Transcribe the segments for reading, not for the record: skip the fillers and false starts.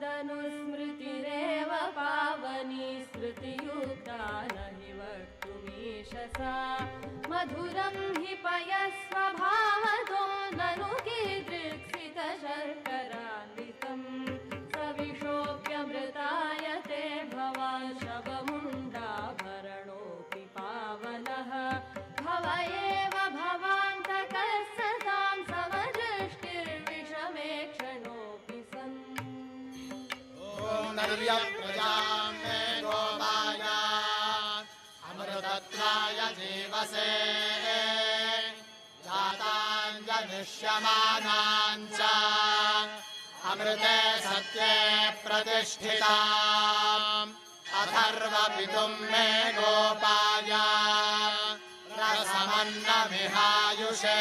तदनुस्मृतिरेव पावनी स्मृतियुक्ता न हि वक्तुमीशसा मधुरं हि पयस्वभावतो ननु कीदृक्सितशर्करान्वितम् सविशोऽप्यमृतायते भवान् शवमुण्डाभरणोऽपि पावनः भव एव भवान्तकः सतां समदृष्टिर्विषमे क्षणोऽपि सन् प्रजां मे गोपाय अमृतत्राय जीवसे जाताञ्जनिष्यमानाञ्च अमृते सत्ये प्रतिष्ठिताम् अथर्वपितुं मे गोपाय रसमन्नमिहायुषे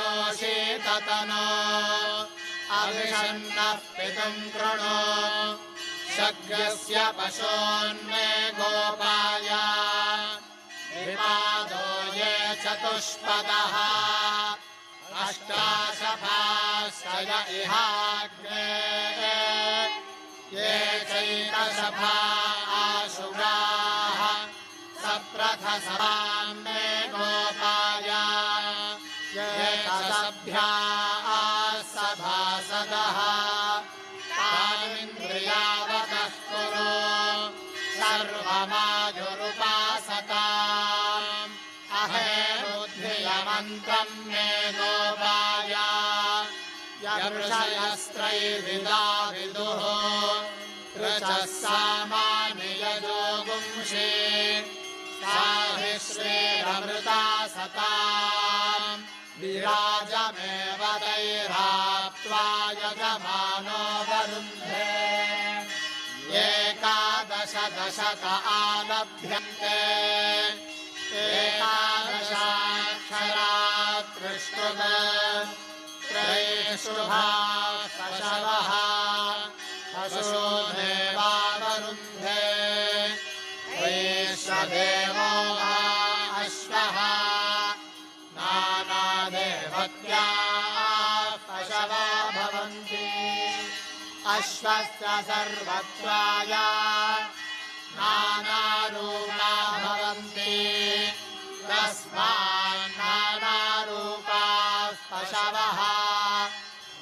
अदब्धायोषीततनो अविषन्नः पितुं कृणो शक्यस्य पशोन्मे गोपाय विपादो ये चतुष्पदः अष्टाशभाश्रय इहाग्ने ये चैतशभा आशुगाः सप्रथसभां मे गोपाय ये सभ्या सभासदः तामिन्द्रियावतः कुरु सर्वमायुरुपासताम् अहे बुद्धियमन्त्रं मे गोपाय यऋषयस्त्रैर्विदा विदुः ऋचः सामानि यजोगुंषि सा हि श्रीरमृता सताम् विराजमेव दैराप्त्वा यजमानो वरुन्धे एकादश दशक आलभ्यन्ते एकादशाक्षरात् त्रिष्टुभ त्रयेषुभा पशवः पशो देवा वरुन्धे वैश्वदेवो वा अश्वः नानादेवत्या पशवा भवन्ति अश्वस्य सर्वत्वाय नानारूपा भवन्ति तस्मात् नानारूपाः पशवः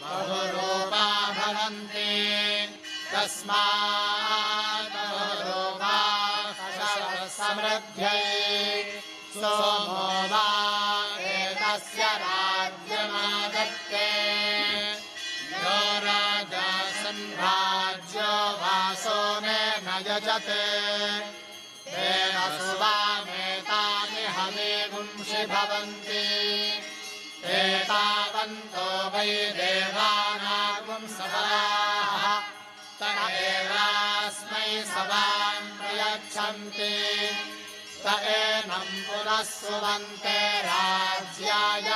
बहुरूपा भवन्ति तस्मात् बहुरूपाः पशवः समृद्ध्यै सोमो वा एतस्य राज्यमादत्ते यो राजा संराज्यो वासो मे न यजते तेन सुवामेतानि हविगुंषि भवन्ति एतावन्तो वै देवानागुंसवाः त एवास्मै सवां प्रयच्छन्ति त एनं पुनः सुवन्ते राज्याय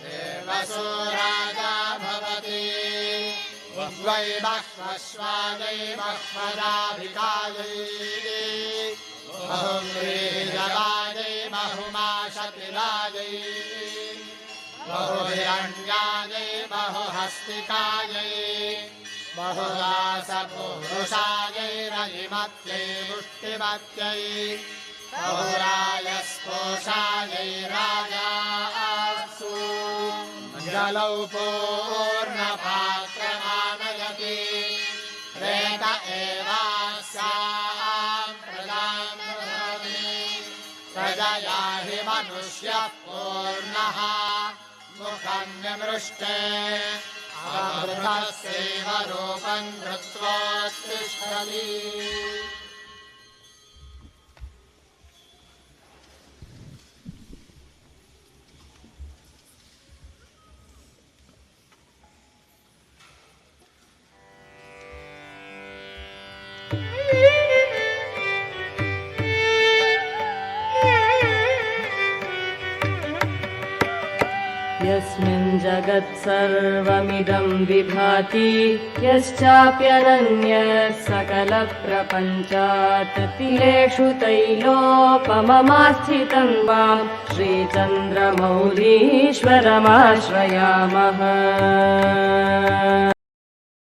देवसो राजा भवति उग्वै बह्वश्वायै बह्वजाभिकायै बहुव्रीजगायै बहुमाशतिलायै बहुहिरण्यायै बहुहस्तिकायै बहुदासपुरुषायै रयिमत्यै मुष्टिमत्यै बहुरायस्पोषायै राजासु जलौ पूर्णपात्रमानयति प्रेत एवास्यां प्रजां ददाति प्रजया हि मनुष्यः पूर्णः मुखं विमृष्टे अमृतस्यैव रूपं धृत्वोत्तिष्ठति यस्मिन् जगत्सर्वमिदं विभाति यश्चाप्यनन्यः सकलप्रपञ्चात् तिलेषु तैलोपममास्थितं वां श्रीचन्द्रमौलीश्वरमाश्रयामः।